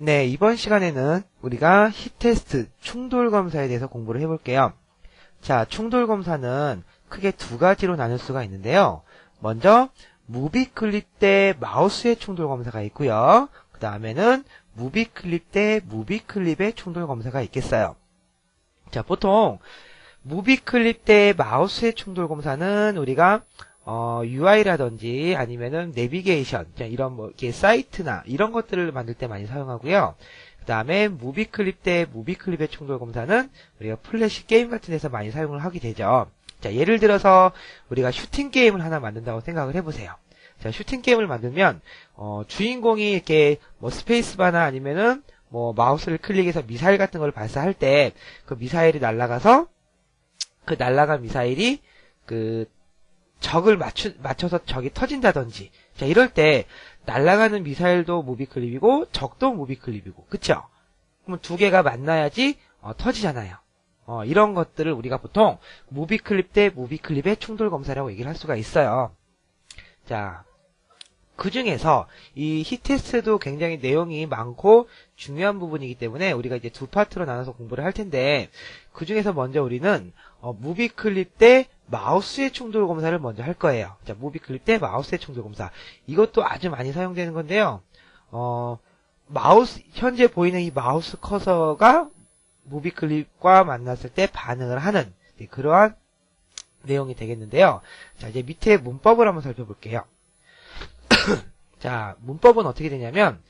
네, 이번 시간에는 우리가 히트테스트 충돌 검사에 대해서 공부를 해볼게요. 자, 충돌 검사는 크게 두 가지로 나눌 수가 있는데요. 먼저 무비 클립 대 마우스의 충돌 검사가 있고요. 그 다음에는 무비 클립 대 무비 클립의 충돌 검사가 있겠어요. 자, 보통 무비 클립 대 마우스의 충돌 검사는 우리가 UI라든지 아니면은 내비게이션, 이런 이렇게 사이트나 이런 것들을 만들 때 많이 사용하고요. 그 다음에 무비 클립 대 무비 클립의 충돌 검사는 우리가 플래시 게임 같은 데서 많이 사용을 하게 되죠. 자, 예를 들어서 우리가 슈팅 게임을 하나 만든다고 생각을 해보세요. 자, 슈팅 게임을 만들면 주인공이 이렇게 스페이스바나 아니면은 마우스를 클릭해서 미사일 같은 걸 발사할 때 그 미사일이 날아가서 그 날아간 미사일이 적을 맞춰서 적이 터진다든지. 자, 이럴 때 날아가는 미사일도 무비 클립이고 적도 무비 클립이고, 그쵸? 그러면 두 개가 만나야지 터지잖아요. 이런 것들을 우리가 보통 무비 클립 대 무비 클립의 충돌 검사라고 얘기를 할 수가 있어요. 자, 그 중에서 이 히트테스트도 굉장히 내용이 많고 중요한 부분이기 때문에 우리가 이제 두 파트로 나눠서 공부를 할 텐데, 그 중에서 먼저 우리는 무비 클립 대 마우스의 충돌 검사를 먼저 할 거예요. 자, 무비 클립 대 마우스의 충돌 검사. 이것도 아주 많이 사용되는 건데요. 현재 보이는 이 마우스 커서가 무비 클립과 만났을 때 반응을 하는 그러한 내용이 되겠는데요. 자, 이제 밑에 문법을 한번 살펴볼게요. 자, 문법은 어떻게 되냐면,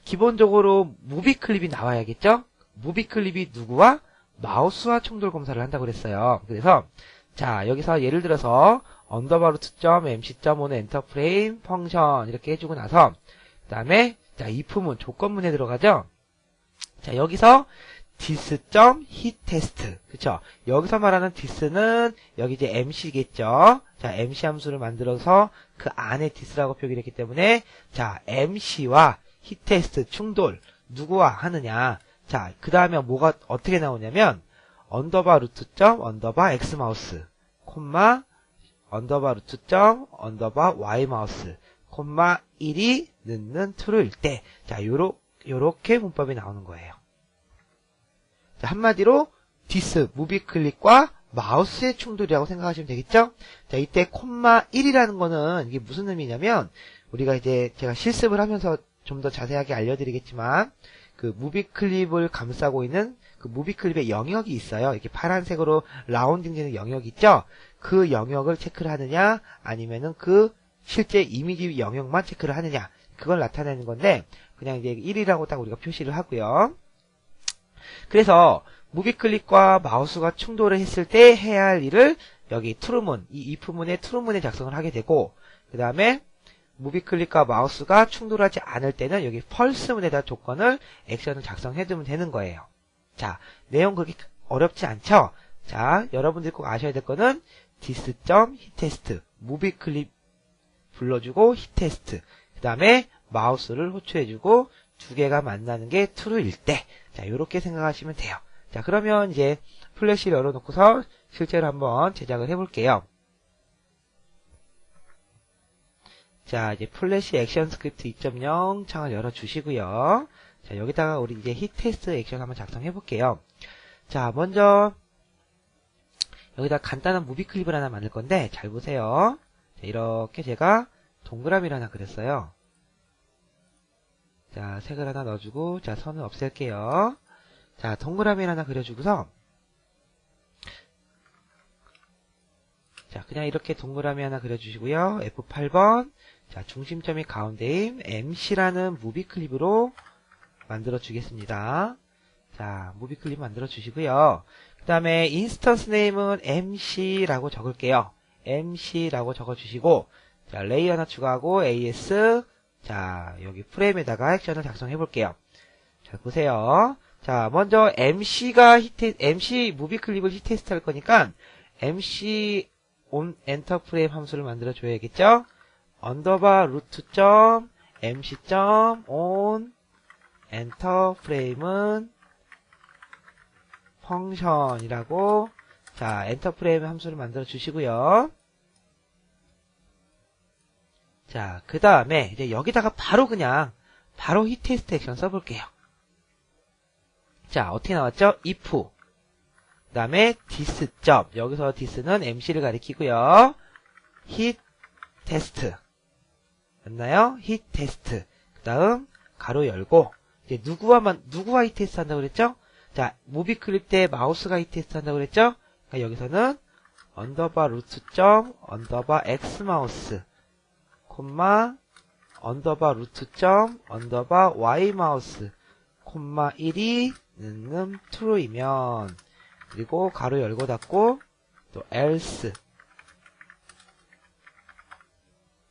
기본적으로 무비 클립이 나와야겠죠? 무비 클립이 누구와? 마우스와 충돌 검사를 한다고 그랬어요. 그래서, 자, 여기서 예를 들어서, underbar2.mc.5는 엔터 프레임 펑션 이렇게 해주고 나서, 그 다음에, 자, if문, 조건문에 들어가죠? 자, 여기서, this.hitTest. 그쵸? 여기서 말하는 this는, 여기 이제 mc겠죠? 자, mc 함수를 만들어서 그 안에 this라고 표기를 했기 때문에, 자, mc와 hitTest 충돌, 누구와 하느냐. 자, 그 다음에 뭐가 어떻게 나오냐면, underbar root.underbar xmouse, 콤마, underbar root.underbar ymouse, 콤마 1이 넣는 true일 때, 자, 요렇게 문법이 나오는 거예요. 자, 한마디로 this 무비 클릭과 마우스의 충돌이라고 생각하시면 되겠죠? 자, 이때 콤마 1이라는 거는 이게 무슨 의미냐면, 우리가 이제 제가 실습을 하면서 좀 더 자세하게 알려드리겠지만, 그 무비 클립을 감싸고 있는 그 무비 클립의 영역이 있어요. 이렇게 파란색으로 라운딩 되는 영역이 있죠? 그 영역을 체크를 하느냐, 아니면은 그 실제 이미지 영역만 체크를 하느냐, 그걸 나타내는 건데, 그냥 이제 1이라고 딱 우리가 표시를 하고요. 그래서 무비 클릭과 마우스가 충돌을 했을 때 해야 할 일을 여기 true문, 이 if문에 true문에 작성을 하게 되고, 그 다음에 무비 클릭과 마우스가 충돌하지 않을 때는 여기 false문에다 조건을 액션을 작성해두면 되는 거예요. 자, 내용 그렇게 어렵지 않죠? 자, 여러분들이 꼭 아셔야 될 거는 this.hitTest, 무비 클릭 불러주고 hitTest, 그 다음에 마우스를 호출해주고 두 개가 만나는 게 true일 때, 자, 요렇게 생각하시면 돼요. 자, 그러면 이제 플래시를 열어놓고서 실제로 한번 제작을 해볼게요. 자, 이제 플래시 액션 스크립트 2.0 창을 열어주시고요. 자, 여기다가 우리 이제 히트테스트 액션 한번 작성해볼게요. 자, 먼저 여기다 간단한 무비 클립을 하나 만들 건데 잘 보세요. 자, 이렇게 제가 동그라미를 하나 그렸어요. 자, 색을 하나 넣어주고, 자, 선을 없앨게요. 자, 동그라미를 하나 그려주고서, 자, 그냥 이렇게 동그라미 하나 그려주시고요. F8번, 자, 중심점이 가운데임 MC라는 무비 클립으로 만들어 주겠습니다. 자, 무비 클립 만들어 주시고요. 그 다음에 인스턴스 네임은 MC라고 적을게요. MC라고 적어주시고, 자, 레이어 하나 추가하고 AS, 자, 여기 프레임에다가 액션을 작성해 볼게요. 자, 보세요. 자, 먼저 MC 무비 클립을 히트테스트 할 거니까 MC on 엔터 프레임 함수를 만들어 줘야겠죠? underbar root.mc.on 엔터 프레임은 펑션이라고, 자, 엔터 프레임 함수를 만들어 주시고요. 자, 그 다음에 이제 여기다가 바로 히트테스트 액션 써볼게요. 자, 어떻게 나왔죠? if. 그 다음에 this 점. 여기서 this는 MC를 가리키고요. hit test. 맞나요? hit test. 그 다음, 가로 열고, 이제 누구와 hit test 한다고 그랬죠? 자, 무비 클립 때 마우스가 hit test 한다고 그랬죠? 그러니까 여기서는 언더바 루트 점, 언더바 x 마우스, 콤마, 언더바 루트 점, 언더바 y 마우스, 콤마 1이 true이면, 그리고 가로 열고 닫고, 또 else.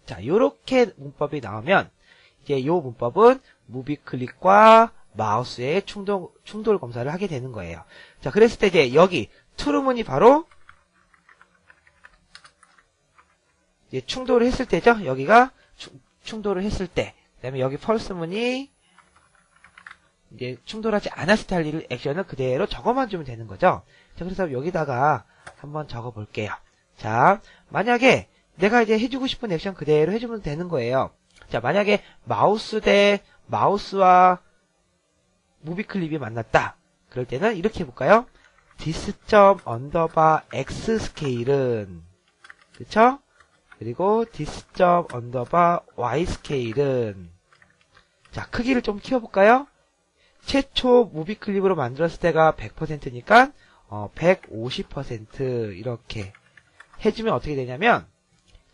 자, 요렇게 문법이 나오면, 이제 요 문법은 무비 클릭과 마우스의 충돌 검사를 하게 되는 거예요. 자, 그랬을 때 이제 여기 true문이 바로 이제 충돌을 했을 때죠. 여기가 충돌을 했을 때. 그 다음에 여기 false문이 이제 충돌하지 않았을 때 할 일 액션을 그대로 적어만 주면 되는 거죠. 자, 그래서 여기다가 한번 적어 볼게요. 자, 만약에 내가 이제 해주고 싶은 액션 그대로 해주면 되는 거예요. 자, 만약에 마우스 대 마우스와 무비 클립이 만났다. 그럴 때는 이렇게 해볼까요? this 점 언더바 x 스케일은, 그쵸? 그리고 this 점 언더바 y 스케일은, 자, 크기를 좀 키워볼까요? 최초 무비 클립으로 만들었을 때가 100%니까 150% 이렇게 해주면 어떻게 되냐면,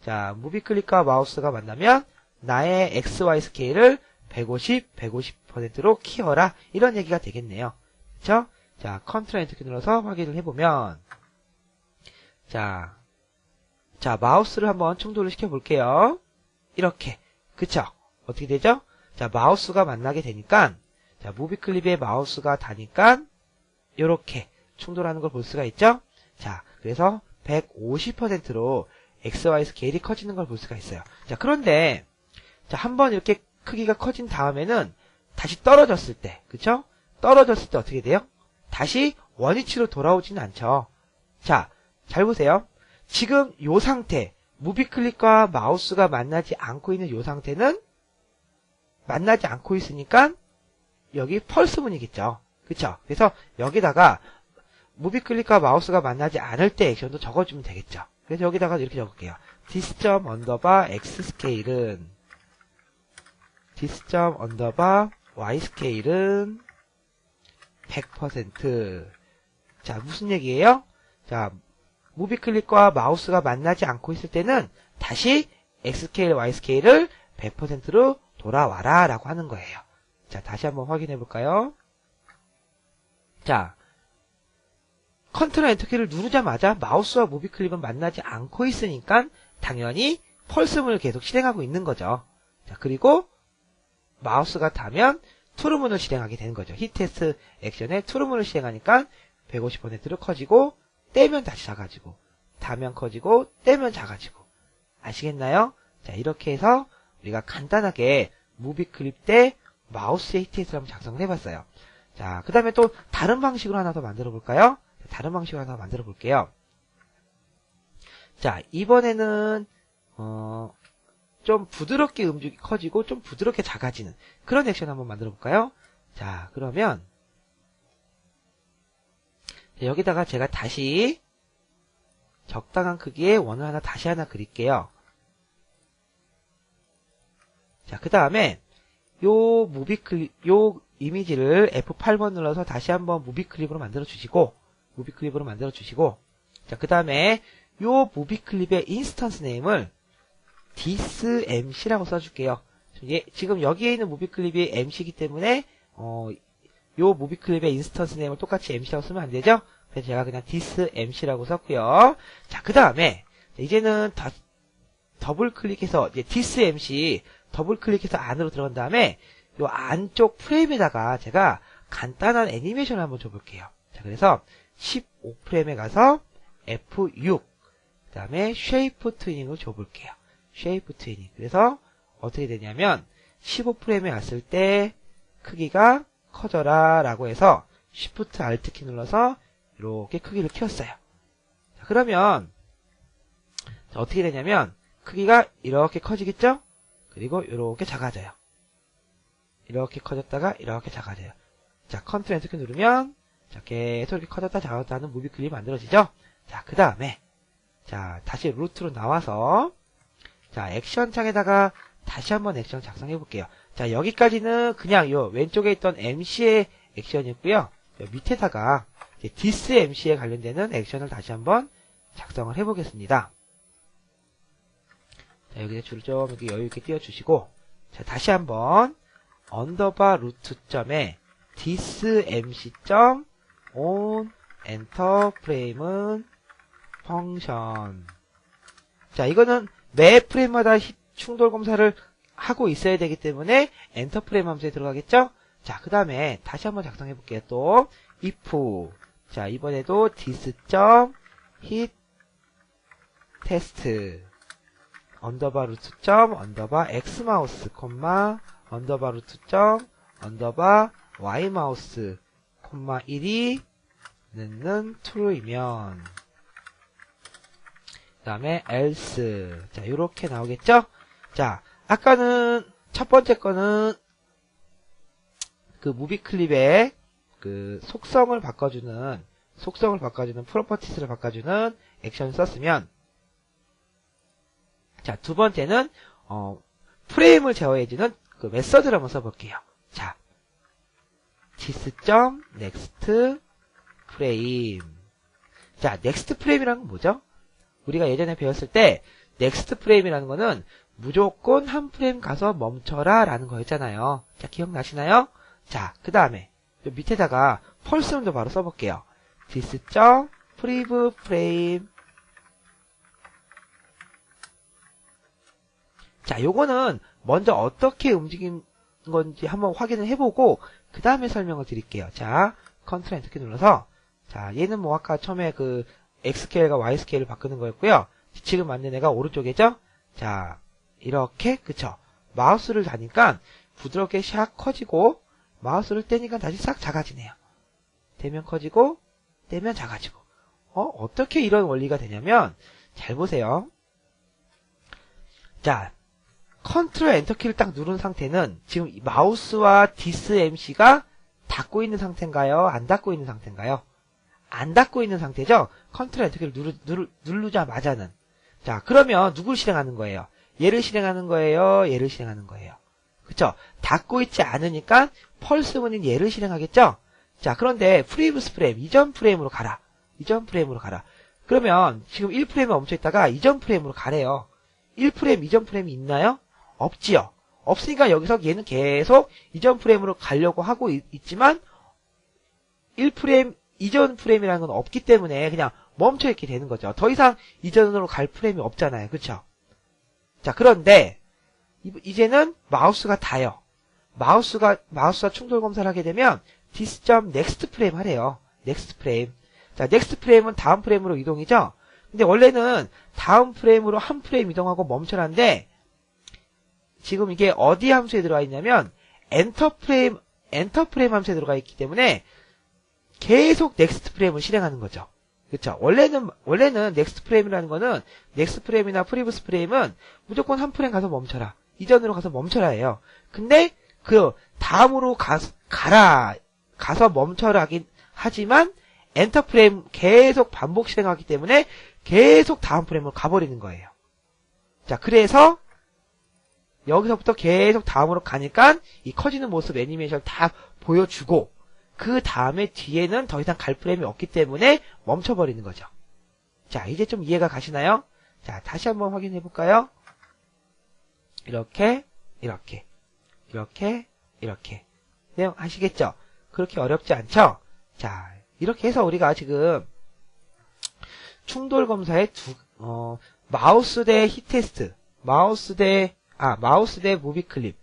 자, 무비 클립과 마우스가 만나면 나의 XY 스케일을 150, 150%로 키워라. 이런 얘기가 되겠네요. 그쵸? 자, 컨트롤 엔터 키 눌러서 확인을 해보면, 자, 마우스를 한번 충돌을 시켜볼게요. 이렇게. 그쵸? 어떻게 되죠? 자, 마우스가 만나게 되니까, 자, 무비 클립에 마우스가 닿으니까, 요렇게 충돌하는 걸 볼 수가 있죠? 자, 그래서 150%로 XY 스케일이 커지는 걸 볼 수가 있어요. 자, 그런데, 자, 한번 이렇게 크기가 커진 다음에는 다시 떨어졌을 때, 그쵸? 떨어졌을 때 어떻게 돼요? 다시 원위치로 돌아오지는 않죠. 자, 잘 보세요. 지금 요 상태, 무비 클릭과 마우스가 만나지 않고 있는 요 상태는 만나지 않고 있으니까 여기 펄스문이겠죠. 그쵸? 그래서 여기다가 무비 클릭과 마우스가 만나지 않을 때 액션도 적어주면 되겠죠. 그래서 여기다가 이렇게 적을게요. this 점 언더바 x 스케일은, this 점 언더바 y 스케일은 100%. 자, 무슨 얘기예요? 자, 무비 클릭과 마우스가 만나지 않고 있을 때는 다시 x 스케일, y 스케일을 100%로 돌아와라 라고 하는 거예요. 자, 다시 한번 확인해 볼까요? 자, 컨트롤 엔터키를 누르자마자 마우스와 무비 클립은 만나지 않고 있으니까 당연히 펄스문을 계속 실행하고 있는 거죠. 자, 그리고 마우스가 닿으면 true문을 실행하게 되는 거죠. hit test 액션에 true문을 실행하니까 150%로 커지고, 떼면 다시 작아지고, 닿으면 커지고, 떼면 작아지고. 아시겠나요? 자, 이렇게 해서 우리가 간단하게 무비 클립 때 마우스의 hit test를 한번 작성을 해봤어요. 자, 그 다음에 또 다른 방식으로 하나 더 만들어 볼까요? 다른 방식으로 하나 만들어 볼게요. 자, 이번에는 좀 부드럽게 움직이 커지고 좀 부드럽게 작아지는 그런 액션 한번 만들어 볼까요? 자, 그러면 여기다가 제가 다시 적당한 크기의 원을 하나 다시 하나 그릴게요. 자, 그 다음에 요 이미지를 F8번 눌러서 다시 한번 무비 클립으로 만들어 주시고, 자, 그 다음에 요 무비 클립의 인스턴스 네임을 thisMC라고 써줄게요. 지금 여기에 있는 무비 클립이 MC이기 때문에 요 무비 클립의 인스턴스 네임을 똑같이 MC라고 쓰면 안 되죠? 그래서 제가 그냥 thisMC라고 썼고요. 자, 그 다음에 이제는 더블 클릭해서 이제 thisMC 더블 클릭해서 안으로 들어간 다음에 요 안쪽 프레임에다가 제가 간단한 애니메이션을 한번 줘볼게요. 자, 그래서 15프레임에 가서 F6, 그 다음에 쉐이프 트위닝을 줘볼게요. 쉐이프 트위닝. 그래서 어떻게 되냐면 15프레임에 왔을 때 크기가 커져라 라고 해서 Shift Alt 키 눌러서 이렇게 크기를 키웠어요. 자, 그러면 어떻게 되냐면 크기가 이렇게 커지겠죠? 그리고 이렇게 작아져요. 이렇게 커졌다가 이렇게 작아져요. 자, 컨트롤 엔터키 누르면, 자, 계속 이렇게 커졌다 작았다 하는 무비 클립이 만들어지죠? 자, 그 다음에, 자, 다시 루트로 나와서, 자, 액션 창에다가 다시 한번 액션 작성해 볼게요. 자, 여기까지는 그냥 요 왼쪽에 있던 MC의 액션이었고요. 밑에다가 디스 MC에 관련되는 액션을 다시 한번 작성을 해 보겠습니다. 자, 여기서 줄을 좀 이렇게 여유 있게 띄워주시고, 자, 다시 한번 언더바 루트 점에 디스 MC 점 on 엔터 프레임은 펑션. 자, 이거는 매 프레임마다 충돌 검사를 하고 있어야 되기 때문에 엔터 프레임 함수에 들어가겠죠? 자, 그 다음에 다시 한번 작성해 볼게요. 또 if. 자, 이번에도 this 점 hit test 언더바 루트 점 언더바 x 마우스 콤마 언더바 루트 점 언더바 y 마우스 콤마 1이 는 true이면 그 다음에 else. 자, 요렇게 나오겠죠? 자, 아까는 첫 번째 거는 그 무비 클립의 그 속성을 바꿔주는 프로퍼티스를 바꿔주는 액션을 썼으면, 자, 두 번째는 프레임을 제어해주는 그 메서드를 한번 써볼게요. 자, this.next frame. 자, next frame이라는 건 뭐죠? 우리가 예전에 배웠을 때 next frame이라는 거는 무조건 한 프레임 가서 멈춰라 라는 거였잖아요. 자, 기억나시나요? 자, 그 다음에 밑에다가 펄스룸도 바로 써볼게요. this.prev frame. 자, 요거는 먼저 어떻게 움직인 건지 한번 확인을 해보고 그 다음에 설명을 드릴게요. 자, 컨트롤 엔터키 눌러서, 자, 얘는 뭐 아까 처음에 그 X스케일과 Y스케일을 바꾸는 거였고요. 지금 만든 애가 오른쪽이죠? 자, 이렇게, 그쵸? 마우스를 다니까 부드럽게 샥 커지고, 마우스를 떼니까 다시 싹 작아지네요. 떼면 커지고, 떼면 작아지고. 어떻게 이런 원리가 되냐면, 잘 보세요. 자, 컨트롤 엔터키를 딱 누른 상태는 지금 마우스와 디스 MC가 닫고 있는 상태인가요? 안 닫고 있는 상태인가요? 안 닫고 있는 상태죠? 컨트롤 엔터키를 누르자마자는. 자, 그러면 누굴 실행하는 거예요? 얘를 실행하는 거예요? 얘를 실행하는 거예요? 그쵸? 닫고 있지 않으니까 펄스 문인 얘를 실행하겠죠? 자, 그런데 프리브스 프레임, 이전 프레임으로 가라. 이전 프레임으로 가라. 그러면 지금 1프레임에 멈춰있다가 이전 프레임으로 가래요. 1프레임, 이전 프레임이 있나요? 없지요. 없으니까 여기서 얘는 계속 이전 프레임으로 가려고 하고 있지만 1프레임, 이전 프레임이라는 건 없기 때문에 그냥 멈춰있게 되는 거죠. 더 이상 이전으로 갈 프레임이 없잖아요. 그쵸? 자, 그런데 이제는 마우스가 닿아요. 마우스와 충돌 검사를 하게 되면 this.next 프레임 하래요. next 프레임. 자, next 프레임은 다음 프레임으로 이동이죠? 근데 원래는 다음 프레임으로 한 프레임 이동하고 멈춰라는데 지금 이게 어디 함수에 들어가 있냐면 엔터 프레임 함수에 들어가 있기 때문에 계속 넥스트 프레임을 실행하는 거죠. 그렇죠? 원래는 넥스트 프레임이라는 거는 넥스트 프레임이나 프리브스 프레임은 무조건 한 프레임 가서 멈춰라. 이전으로 가서 멈춰라예요. 근데 그 다음으로 가서 멈춰라긴 하지만 엔터 프레임 계속 반복 실행하기 때문에 계속 다음 프레임으로 가버리는 거예요. 자, 그래서 여기서부터 계속 다음으로 가니까 이 커지는 모습 애니메이션을 다 보여주고 그 다음에 뒤에는 더 이상 갈 프레임이 없기 때문에 멈춰버리는 거죠. 자, 이제 좀 이해가 가시나요? 자, 다시 한번 확인해 볼까요? 이렇게, 이렇게, 이렇게, 이렇게. 내용 아시겠죠? 그렇게 어렵지 않죠? 자, 이렇게 해서 우리가 지금 충돌 검사의 마우스 대 힛 테스트, 마우스 대 무비 클립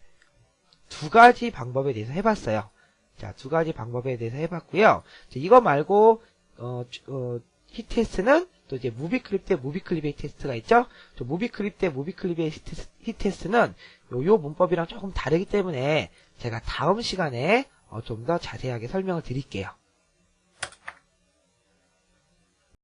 두 가지 방법에 대해서 해봤어요. 자, 두 가지 방법에 대해서 해봤고요. 자, 이거 말고 힛 테스트는 또 이제 무비 클립 대 무비 클립의 테스트가 있죠. 무비 클립 대 무비 클립의 힛 테스트는 요 문법이랑 조금 다르기 때문에 제가 다음 시간에 좀 더 자세하게 설명을 드릴게요.